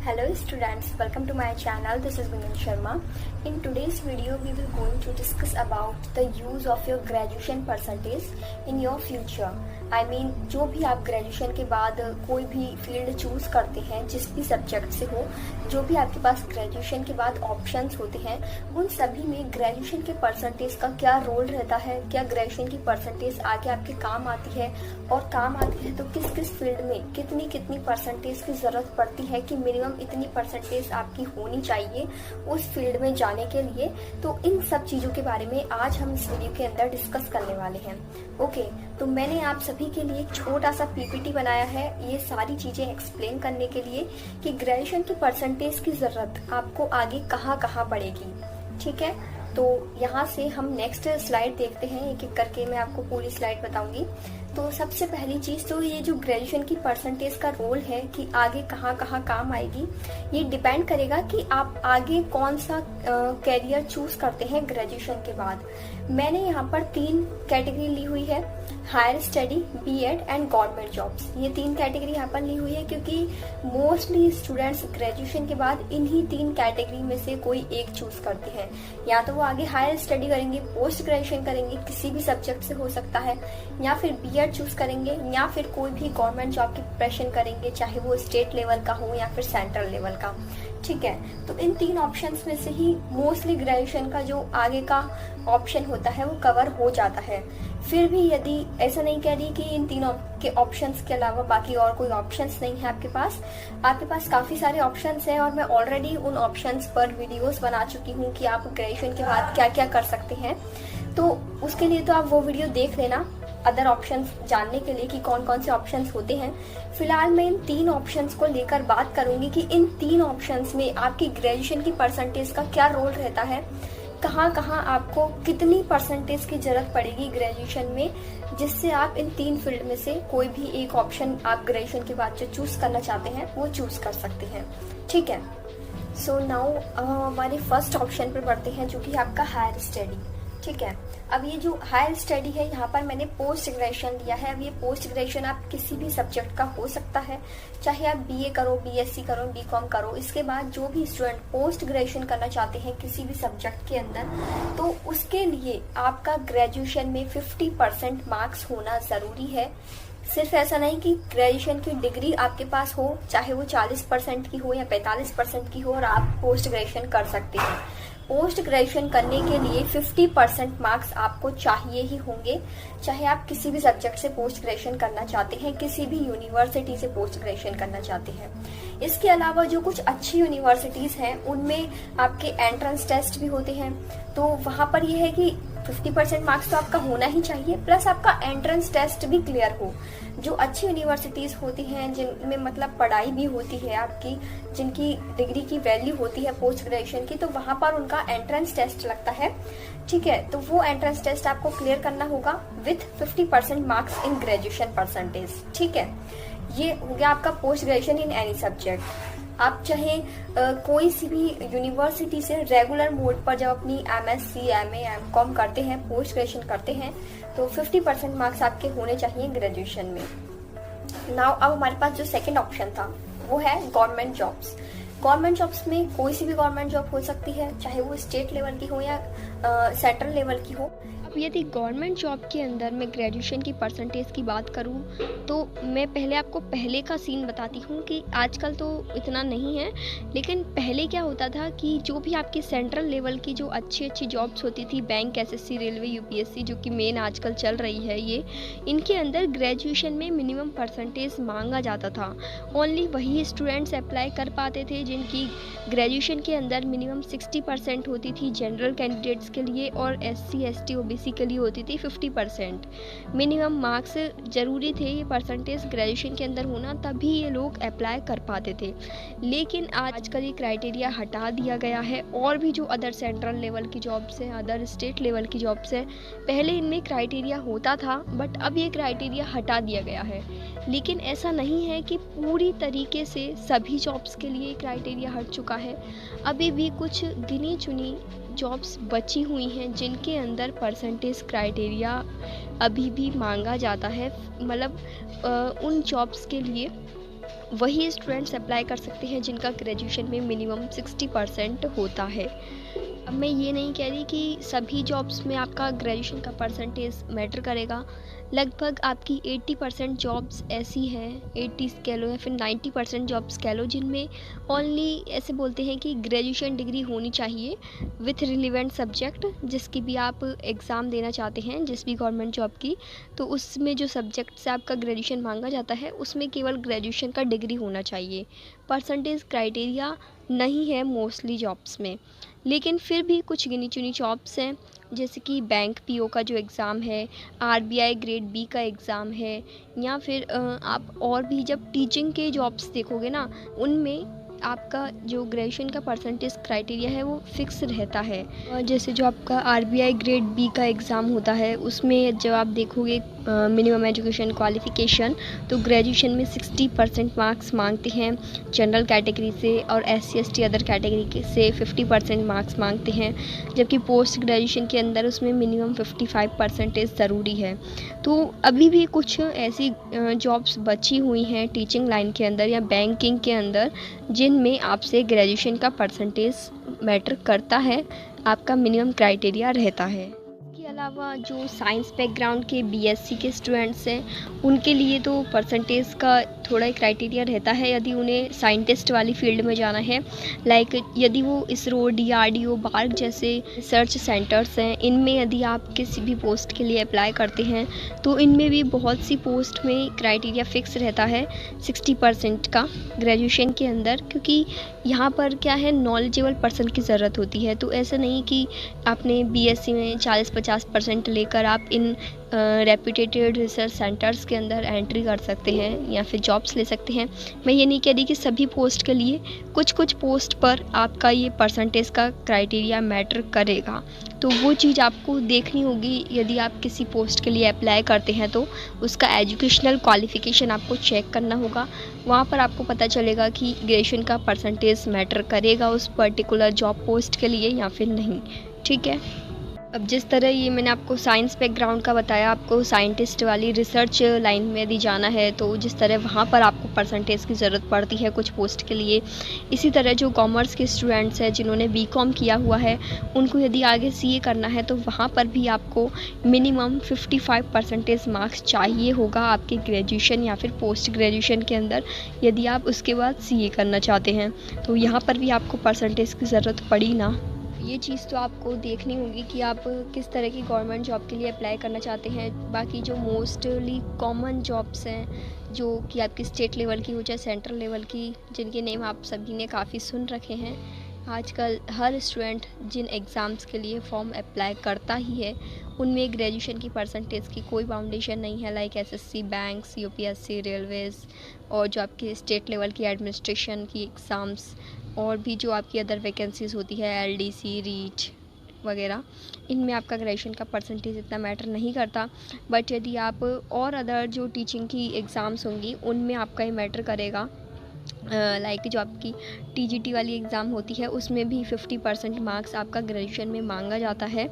Hello students, welcome to my channel. This is Gunjan Sharma. In today's video, we will going to discuss about the use of your graduation percentage in your future. I mean, जो भी आप graduation के बाद कोई भी field choose करते हैं, जिस भी सब्जेक्ट से हो, जो भी आपके पास ग्रेजुएशन के बाद ऑप्शंस होते हैं, उन सभी में ग्रेजुएशन के परसेंटेज का क्या रोल रहता है, क्या ग्रेजुएशन की परसेंटेज आगे आपके काम आती है, और काम आती है तो किस किस फील्ड में कितनी कितनी परसेंटेज की जरूरत पड़ती है कि मिनिमम इतनी परसेंटेज आपकी होनी चाहिए उस फील्ड में जाने के लिए। तो इन सब चीज़ों के बारे में आज हम इस वीडियो के अंदर डिस्कस करने वाले हैं। ओके, तो मैंने आप सभी के लिए एक छोटा सा पीपीटी बनाया है ये सारी चीज़ें एक्सप्लेन करने के लिए कि ग्रेजुएशन की परसेंटेज की ज़रूरत आपको आगे कहाँ कहाँ पड़ेगी। ठीक है, तो यहाँ से हम नेक्स्ट स्लाइड देखते हैं, एक एक करके मैं आपको पूरी स्लाइड बताऊंगी। तो सबसे पहली चीज़ तो ये जो ग्रेजुएशन की परसेंटेज का रोल है कि आगे कहाँ कहाँ काम आएगी, ये डिपेंड करेगा कि आप आगे कौन सा कैरियर चूज करते हैं ग्रेजुएशन के बाद। मैंने यहाँ पर 3 कैटेगरी ली हुई है, higher study, BEd and government jobs. ये 3 कैटेगरी यहाँ पर ली हुई है क्योंकि मोस्टली स्टूडेंट्स ग्रेजुएशन के बाद इन्हीं 3 कैटेगरी में से कोई एक चूज करते हैं। या तो वो आगे हायर स्टडी करेंगे, पोस्ट ग्रेजुएशन करेंगे, किसी भी सब्जेक्ट से हो सकता है, या फिर बीएड चूज करेंगे, या फिर कोई भी गवर्नमेंट जॉब की प्रिपरेशन करेंगे, चाहे वो स्टेट लेवल का हो या फिर सेंट्रल लेवल का। ठीक है, तो इन 3 ऑप्शंस में से ही मोस्टली ग्रेजुएशन का जो आगे का ऑप्शन होता है वो कवर हो जाता है। फिर भी यदि ऐसा नहीं कह रही कि इन 3 के ऑप्शंस के अलावा बाकी और कोई ऑप्शंस नहीं है आपके पास काफी सारे ऑप्शंस हैं, और मैं ऑलरेडी उन ऑप्शंस पर वीडियोस बना चुकी हूँ कि आप ग्रेजुएशन के बाद क्या क्या कर सकते हैं। तो उसके लिए तो आप वो वीडियो देख लेना अदर ऑप्शंस जानने के लिए कि कौन कौन से ऑप्शंस होते हैं। फिलहाल मैं इन 3 ऑप्शंस को लेकर बात करूंगी कि इन 3 ऑप्शंस में आपकी ग्रेजुएशन की परसेंटेज का क्या रोल रहता है, कहाँ कहाँ आपको कितनी परसेंटेज की जरूरत पड़ेगी ग्रेजुएशन में, जिससे आप इन 3 फील्ड में से कोई भी एक ऑप्शन आप ग्रेजुएशन के बाद जो चूज करना चाहते हैं वो चूज कर सकते हैं। ठीक है, सो नाउ हमारे फर्स्ट ऑप्शन पर बढ़ते हैं जो कि आपका हायर स्टडी। ठीक है, अब ये जो हायर स्टडी है यहाँ पर मैंने पोस्ट ग्रेजुएशन लिया है। अब ये पोस्ट ग्रेजुएशन आप किसी भी सब्जेक्ट का हो सकता है, चाहे आप बीए करो, बीएससी करो, बीकॉम करो। इसके बाद जो भी स्टूडेंट पोस्ट ग्रेजुएशन करना चाहते हैं किसी भी सब्जेक्ट के अंदर, तो उसके लिए आपका ग्रेजुएशन में 50% मार्क्स होना जरूरी है। सिर्फ ऐसा नहीं कि ग्रेजुएशन की डिग्री आपके पास हो, चाहे वो 40% की हो या 45% की हो, और आप पोस्ट ग्रेजुएशन कर सकते हैं। पोस्ट ग्रेजुएशन करने के लिए 50% मार्क्स आपको चाहिए ही होंगे, चाहे आप किसी भी सब्जेक्ट से पोस्ट ग्रेजुएशन करना चाहते हैं, किसी भी यूनिवर्सिटी से पोस्ट ग्रेजुएशन करना चाहते हैं। इसके अलावा जो कुछ अच्छी यूनिवर्सिटीज हैं उनमें आपके एंट्रेंस टेस्ट भी होते हैं, तो वहां पर यह है कि 50% मार्क्स तो आपका होना ही चाहिए, प्लस आपका एंट्रेंस टेस्ट भी क्लियर हो। जो अच्छी यूनिवर्सिटीज होती हैं जिनमें मतलब पढ़ाई भी होती है आपकी, जिनकी डिग्री की वैल्यू होती है पोस्ट ग्रेजुएशन की, तो वहां पर उनका एंट्रेंस टेस्ट लगता है। ठीक है, तो वो एंट्रेंस टेस्ट आपको क्लियर करना होगा with 50% marks in graduation percentage. ठीक है, ये हो गया आपका post graduation in any subject. आप चाहे कोई सी भी यूनिवर्सिटी से रेगुलर मोड पर जब अपनी एमएससी, एमए, एमकॉम करते हैं, पोस्ट ग्रेजुएशन करते हैं, तो 50% मार्क्स आपके होने चाहिए ग्रेजुएशन में। नाउ अब हमारे पास जो सेकंड ऑप्शन था वो है गवर्नमेंट जॉब्स। गवर्नमेंट जॉब्स में कोई सी भी गवर्नमेंट जॉब हो सकती है, चाहे वो स्टेट लेवल की हो या सेंट्रल लेवल की हो। अब यदि गवर्नमेंट जॉब के अंदर मैं ग्रेजुएशन की परसेंटेज की बात करूं, तो मैं पहले आपको पहले का सीन बताती हूं कि आजकल तो इतना नहीं है, लेकिन पहले क्या होता था कि जो भी आपकी सेंट्रल लेवल की जो अच्छी अच्छी जॉब्स होती थी, बैंक, एसएससी, रेलवे, यूपीएससी, जो कि मेन आजकल चल रही है, ये इनके अंदर ग्रेजुएशन में मिनिमम परसेंटेज मांगा जाता था। ओनली वही स्टूडेंट्स अप्लाई कर पाते थे जिनकी ग्रेजुएशन के अंदर मिनिमम 60% होती थी जनरल कैंडिडेट्स के लिए, और एससी, एसटी, ओबीसी के लिए होती थी 50%। मिनिमम मार्क्स जरूरी थे, ये परसेंटेज ग्रेजुएशन के अंदर होना, तभी ये लोग अप्लाई कर पाते थे। लेकिन आजकल ये क्राइटेरिया हटा दिया गया है, और भी जो अदर सेंट्रल लेवल की जॉब्स हैं, अदर स्टेट लेवल की जॉब्स हैं, पहले इनमें क्राइटेरिया होता था, बट अब ये क्राइटेरिया हटा दिया गया है। लेकिन ऐसा नहीं है कि पूरी तरीके से सभी जॉब्स के लिए क्राइटेरिया हट चुका है। अभी भी कुछ गिनी चुनी जॉब्स बची हुई हैं जिनके अंदर परसेंटेज क्राइटेरिया अभी भी मांगा जाता है, मतलब उन जॉब्स के लिए वही स्टूडेंट्स अप्लाई कर सकते हैं जिनका ग्रेजुएशन में मिनिमम 60% होता है। अब मैं ये नहीं कह रही कि सभी जॉब्स में आपका ग्रेजुएशन का परसेंटेज मैटर करेगा। लगभग आपकी 80% जॉब्स ऐसी हैं, 80 कह लो या फिर 90% जॉब्स कह लो, जिनमें ओनली ऐसे बोलते हैं कि ग्रेजुएशन डिग्री होनी चाहिए विथ रिलेवेंट सब्जेक्ट। जिसकी भी आप एग्ज़ाम देना चाहते हैं, जिस भी गवर्नमेंट जॉब की, तो उसमें जो सब्जेक्ट से आपका ग्रेजुएशन मांगा जाता है उसमें केवल ग्रेजुएशन का डिग्री होना चाहिए। परसेंटेज क्राइटेरिया नहीं है मोस्टली जॉब्स में, लेकिन फिर भी कुछ गिनी चुनी जॉब्स हैं, जैसे कि बैंक पीओ का जो एग्ज़ाम है, आरबीआई ग्रेड बी का एग्ज़ाम है, या फिर आप और भी जब टीचिंग के जॉब्स देखोगे ना, उनमें आपका जो ग्रेजुएशन का परसेंटेज क्राइटेरिया है वो फिक्स रहता है। और जैसे जो आपका आरबीआई ग्रेड बी का एग्ज़ाम होता है, उसमें जब आप देखोगे मिनिमम एजुकेशन क्वालिफ़िकेशन, तो ग्रेजुएशन में 60% मार्क्स मांगते हैं जनरल कैटेगरी से, और SC ST अदर कैटेगरी से 50% मार्क्स मांगते हैं। जबकि पोस्ट ग्रेजुएशन के अंदर उसमें मिनिमम 55% ज़रूरी है। तो अभी भी कुछ ऐसी जॉब्स बची हुई हैं टीचिंग लाइन के अंदर या बैंकिंग के अंदर, जिनमें आपसे ग्रेजुएशन का परसेंटेज मैटर करता है, आपका मिनिमम क्राइटेरिया रहता है। इसके अलावा जो साइंस बैकग्राउंड के BSc के स्टूडेंट्स हैं, उनके लिए तो परसेंटेज का थोड़ा ही क्राइटेरिया रहता है यदि उन्हें साइंटिस्ट वाली फील्ड में जाना है। लाइक यदि वो इसरो, DRDO, बार्क जैसे रिसर्च सेंटर्स हैं, इनमें यदि आप किसी भी पोस्ट के लिए अप्लाई करते हैं, तो इनमें भी बहुत सी पोस्ट में क्राइटेरिया फ़िक्स रहता है 60% का ग्रेजुएशन के अंदर, क्योंकि यहाँ पर क्या है, नॉलेजेबल पर्सन की ज़रूरत होती है। तो ऐसा नहीं कि आपने BSc में 40-50% लेकर आप इन रेप्यूटेड रिसर्च सेंटर्स के अंदर एंट्री कर सकते हैं या फिर जॉब्स ले सकते हैं। मैं ये नहीं कह रही कि सभी पोस्ट के लिए, कुछ कुछ पोस्ट पर आपका ये परसेंटेज का क्राइटेरिया मैटर करेगा। तो वो चीज़ आपको देखनी होगी यदि आप किसी पोस्ट के लिए अप्लाई करते हैं, तो उसका एजुकेशनल क्वालिफ़िकेशन आपको चेक करना होगा। वहाँ पर आपको पता चलेगा कि ग्रेजुएशन का परसेंटेज मैटर करेगा उस पर्टिकुलर जॉब पोस्ट के लिए या फिर नहीं। ठीक है। अब जिस तरह ये मैंने आपको साइंस बैकग्राउंड का बताया, आपको साइंटिस्ट वाली रिसर्च लाइन में यदि जाना है, तो जिस तरह वहाँ पर आपको परसेंटेज की ज़रूरत पड़ती है कुछ पोस्ट के लिए, इसी तरह जो कॉमर्स के स्टूडेंट्स हैं जिन्होंने BCom किया हुआ है, उनको यदि आगे CA करना है, तो वहाँ पर भी आपको मिनिमम 55% मार्क्स चाहिए होगा आपके ग्रेजुएशन या फिर पोस्ट ग्रेजुएशन के अंदर, यदि आप उसके बाद CA करना चाहते हैं। तो यहाँ पर भी आपको परसेंटेज की ज़रूरत पड़ी ना। ये चीज़ तो आपको देखनी होगी कि आप किस तरह की गवर्नमेंट जॉब के लिए अप्लाई करना चाहते हैं। बाकी जो मोस्टली कॉमन जॉब्स हैं, जो कि आपकी स्टेट लेवल की हो चाहे सेंट्रल लेवल की, जिनके नेम आप सभी ने काफ़ी सुन रखे हैं, आजकल हर स्टूडेंट जिन एग्ज़ाम्स के लिए फॉर्म अप्लाई करता ही है, उनमें ग्रेजुएशन की परसेंटेज की कोई बाउंडेशन नहीं है। Like SSC, banks, UPSC, Railways, और जो आपकी स्टेट लेवल की एडमिनिस्ट्रेशन की एग्ज़ाम्स, और भी जो आपकी अदर वैकेंसीज़ होती है, LDC, रीच वगैरह, इनमें आपका ग्रेजुएशन का परसेंटेज इतना मैटर नहीं करता। बट यदि आप और अदर जो टीचिंग की एग्ज़ाम्स होंगी, उनमें आपका ये मैटर करेगा। लाइक जो आपकी TGT वाली एग्ज़ाम होती है, उसमें भी 50% मार्क्स आपका ग्रेजुएशन में मांगा जाता है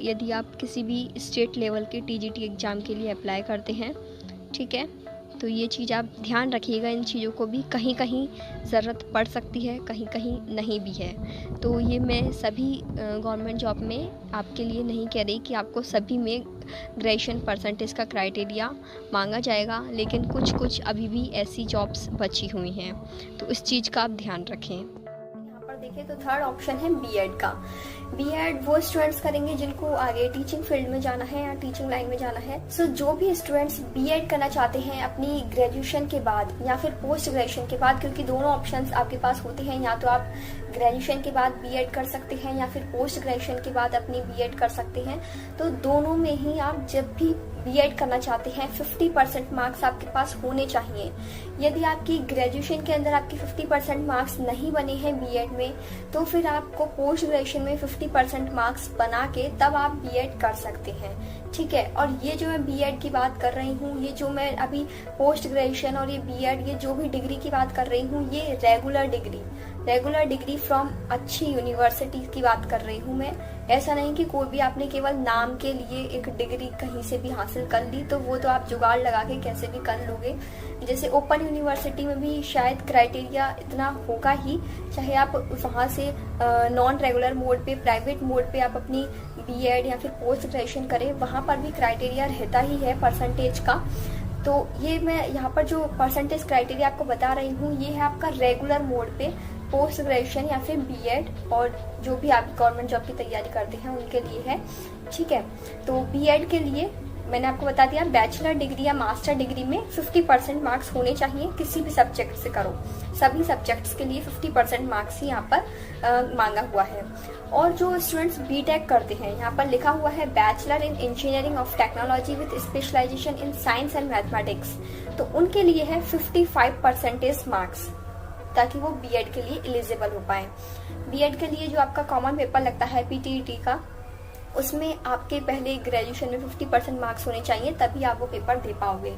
यदि आप किसी भी स्टेट लेवल के TGT एग्ज़ाम के लिए अप्लाई करते हैं। ठीक है। तो ये चीज़ आप ध्यान रखिएगा, इन चीज़ों को भी कहीं कहीं ज़रूरत पड़ सकती है, कहीं कहीं नहीं भी है। तो ये मैं सभी गवर्नमेंट जॉब में आपके लिए नहीं कह रही कि आपको सभी में ग्रेजुएशन परसेंटेज का क्राइटेरिया मांगा जाएगा, लेकिन कुछ कुछ अभी भी ऐसी जॉब्स बची हुई हैं, तो इस चीज़ का आप ध्यान रखें। देखें तो थर्ड ऑप्शन है B.Ed का। B.Ed वो स्टूडेंट्स करेंगे जिनको आगे टीचिंग फील्ड में जाना है या टीचिंग लाइन में जाना है। सो जो भी स्टूडेंट्स B.Ed करना चाहते हैं अपनी ग्रेजुएशन के बाद या फिर पोस्ट ग्रेजुएशन के बाद, क्योंकि दोनों ऑप्शंस आपके पास होते हैं, या तो आप ग्रेजुएशन के बाद B.Ed कर सकते हैं या फिर पोस्ट ग्रेजुएशन के बाद अपनी B.Ed कर सकते हैं। तो दोनों में ही आप जब भी B.Ed करना चाहते हैं, 50% मार्क्स आपके पास होने चाहिए। यदि आपकी ग्रेजुएशन के अंदर आपके 50% मार्क्स नहीं बने हैं B.Ed में, तो फिर आपको पोस्ट ग्रेजुएशन में 50% मार्क्स बना के तब आप B.Ed कर सकते हैं। ठीक है। और ये जो मैं B.Ed की बात कर रही हूँ, ये जो मैं अभी पोस्ट ग्रेजुएशन और ये B.Ed, ये जो भी डिग्री की बात कर रही हूँ, ये रेगुलर डिग्री फ्रॉम अच्छी यूनिवर्सिटी की बात कर रही हूँ मैं। ऐसा नहीं कि कोई भी आपने केवल नाम के लिए एक डिग्री कहीं से भी हासिल कर ली तो वो तो आप जुगाड़ लगा के कैसे भी कर लोगे। जैसे ओपन यूनिवर्सिटी में भी शायद क्राइटेरिया इतना होगा ही, चाहे आप वहाँ से नॉन रेगुलर मोड पे, प्राइवेट मोड पे आप अपनी बीएड या फिर पोस्ट ग्रेजुएशन करें, वहाँ पर भी क्राइटेरिया रहता ही है परसेंटेज का। तो ये मैं यहाँ पर जो परसेंटेज क्राइटेरिया आपको बता रही हूँ ये है आपका रेगुलर मोड पे पोस्ट ग्रेजुएशन या फिर बीएड, और जो भी आप गवर्नमेंट जॉब की तैयारी करते हैं उनके लिए है, ठीक है। तो बीएड के लिए मैंने आपको बता दिया, बैचलर डिग्री या मास्टर डिग्री में 50% मार्क्स होने चाहिए, किसी भी सब्जेक्ट से करो, सभी सब्जेक्ट्स के लिए 50% मार्क्स ही यहाँ पर मांगा हुआ है। और जो स्टूडेंट्स बीटेक करते हैं, यहाँ पर लिखा हुआ है bachelor in engineering of technology with specialization in science and mathematics, तो उनके लिए है 55% मार्क्स, ताकि वो बीएड के लिए एलिजिबल हो पाए। बीएड के लिए जो आपका कॉमन पेपर लगता है पीटीईटी का, उसमें आपके पहले ग्रेजुएशन में 50% मार्क्स होने चाहिए, तभी आप वो पेपर दे पाओगे,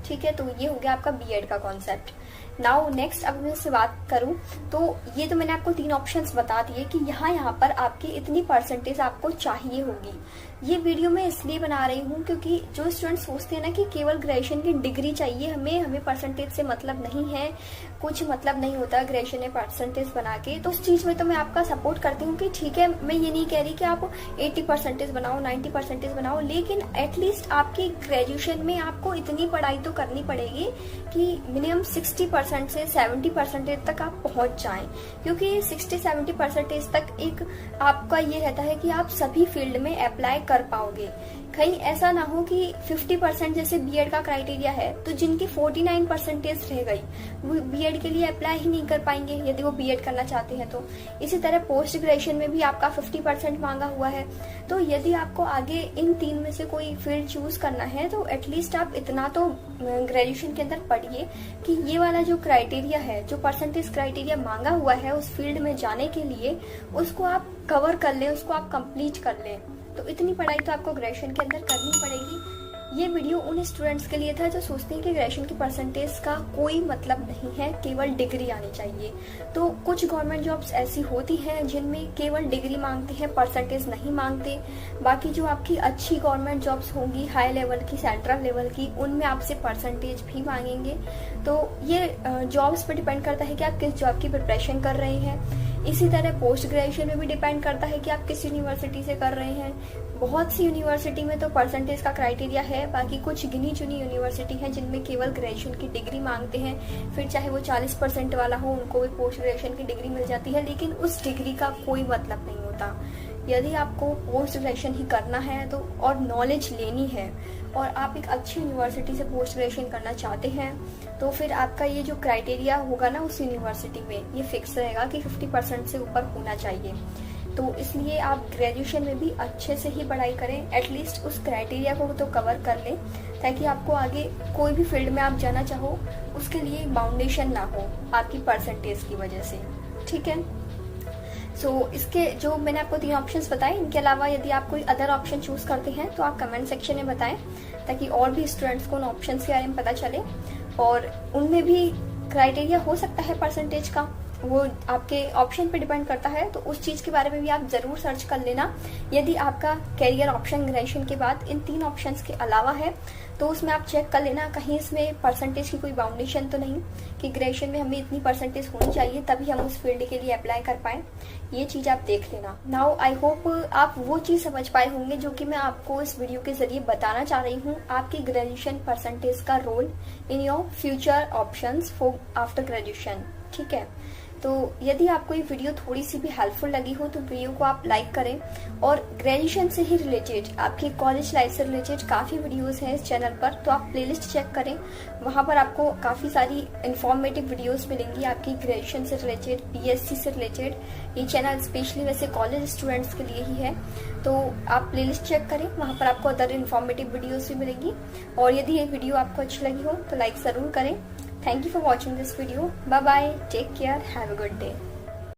ठीक है। तो ये हो गया आपका बीएड का कॉन्सेप्ट। नाउ नेक्स्ट अब मैं इससे बात करूं तो ये तो मैंने आपको 3 ऑप्शंस बता दिए कि यहाँ पर आपकी इतनी परसेंटेज आपको चाहिए होगी। ये वीडियो मैं इसलिए बना रही हूँ क्योंकि जो स्टूडेंट सोचते हैं ना कि केवल ग्रेजुएशन की डिग्री चाहिए हमें परसेंटेज से मतलब नहीं है, कुछ मतलब नहीं होता ग्रेजुएशन में परसेंटेज बना के, तो उस चीज में तो मैं आपका सपोर्ट करती हूँ कि ठीक है, मैं ये नहीं कह रही कि आप 80% बनाओ, 90% बनाओ, लेकिन एटलीस्ट आपकी ग्रेजुएशन में आपको इतनी पढ़ाई तो करनी पड़ेगी कि मिनिमम 60% से 70% तक आप पहुंच जाएं, क्योंकि 60-70% तक एक आपका ये रहता है कि आप सभी फील्ड में अप्लाई कर पाओगे। कहीं ऐसा ना हो कि 50% जैसे बीएड का क्राइटेरिया है तो जिनकी 49% रह गई वो बीएड के लिए अप्लाई ही नहीं कर पाएंगे यदि वो बीएड करना चाहते हैं। तो इसी तरह पोस्ट ग्रेजुएशन में भी आपका 50% मांगा हुआ है। तो यदि आपको आगे इन 3 में से कोई फील्ड चूज करना है तो एटलीस्ट आप इतना तो ग्रेजुएशन के अंदर पढ़िए कि ये वाला जो क्राइटेरिया है, जो परसेंटेज क्राइटेरिया मांगा हुआ है उस फील्ड में जाने के लिए, उसको आप कवर कर लें, उसको आप कंप्लीट कर लें। तो इतनी पढ़ाई तो आपको ग्रेजुएशन के अंदर करनी पड़ेगी। ये वीडियो उन स्टूडेंट्स के लिए था जो सोचते हैं कि ग्रेजुएशन की परसेंटेज का कोई मतलब नहीं है, केवल डिग्री आनी चाहिए। तो कुछ गवर्नमेंट जॉब्स ऐसी होती हैं जिनमें केवल डिग्री मांगते हैं, परसेंटेज नहीं मांगते। बाकी जो आपकी अच्छी गवर्नमेंट जॉब्स होंगी, हाई लेवल की, सेंट्रल लेवल की, उनमें आपसे परसेंटेज भी मांगेंगे। तो ये जॉब्स पर डिपेंड करता है कि आप किस जॉब की प्रिपरेशन कर रहे हैं। इसी तरह पोस्ट ग्रेजुएशन में भी डिपेंड करता है कि आप किस यूनिवर्सिटी से कर रहे हैं। बहुत सी यूनिवर्सिटी में तो परसेंटेज का क्राइटेरिया है, बाकी कुछ गिनी चुनी यूनिवर्सिटी हैं जिनमें केवल ग्रेजुएशन की डिग्री मांगते हैं। फिर चाहे वो 40% वाला हो, उनको भी पोस्ट ग्रेजुएशन की डिग्री मिल जाती है, लेकिन उस डिग्री का कोई मतलब नहीं होता। यदि आपको पोस्ट ग्रेजुएशन ही करना है तो और नॉलेज लेनी है और आप एक अच्छी यूनिवर्सिटी से पोस्ट ग्रेजुएशन करना चाहते हैं तो फिर आपका ये जो क्राइटेरिया होगा ना उस यूनिवर्सिटी में, ये फिक्स रहेगा कि 50% से ऊपर होना चाहिए। तो इसलिए आप ग्रेजुएशन में भी अच्छे से ही पढ़ाई करें, एटलीस्ट उस क्राइटेरिया को तो कवर कर लें, ताकि आपको आगे कोई भी फील्ड में आप जाना चाहो उसके लिए बाउंडेशन ना हो आपकी परसेंटेज की वजह से, ठीक है। सो इसके जो मैंने आपको 3 ऑप्शंस बताए, इनके अलावा यदि आप कोई अदर ऑप्शन चूज करते हैं तो आप कमेंट सेक्शन में बताएं, ताकि और भी स्टूडेंट्स को उन ऑप्शंस के बारे में पता चले। और उनमें भी क्राइटेरिया हो सकता है परसेंटेज का, वो आपके ऑप्शन पे डिपेंड करता है, तो उस चीज के बारे में भी आप जरूर सर्च कर लेना। यदि आपका कैरियर ऑप्शन ग्रेजुएशन के बाद इन 3 ऑप्शंस के अलावा है तो उसमें आप चेक कर लेना कहीं इसमें परसेंटेज की कोई बाउंडेशन तो नहीं कि ग्रेजुएशन में हमें इतनी परसेंटेज होनी चाहिए तभी हम उस फील्ड के लिए अप्लाई कर पाए। ये चीज आप देख लेना। नाउ आई होप आप वो चीज समझ पाए होंगे जो कि मैं आपको इस वीडियो के जरिए बताना चाह रही हूँ, आपकी ग्रेजुएशन परसेंटेज का role in your future options for after graduation, ठीक है। तो यदि आपको ये वीडियो थोड़ी सी भी हेल्पफुल लगी हो तो वीडियो को आप लाइक करें, और ग्रेजुएशन से ही रिलेटेड, आपकी कॉलेज लाइफ से रिलेटेड काफ़ी वीडियोस हैं इस चैनल पर, तो आप प्लेलिस्ट चेक करें, वहाँ पर आपको काफ़ी सारी इन्फॉर्मेटिव वीडियोस मिलेंगी आपकी ग्रेजुएशन से रिलेटेड, बीएससी से रिलेटेड। ये चैनल स्पेशली वैसे कॉलेज स्टूडेंट्स के लिए ही है, तो आप प्लेलिस्ट चेक करें, वहाँ पर आपको अदर इन्फॉर्मेटिव वीडियोस भी मिलेंगी। और यदि ये वीडियो आपको अच्छी लगी हो तो लाइक ज़रूर करें। Thank you for watching this video. Bye bye. Take care. Have a good day.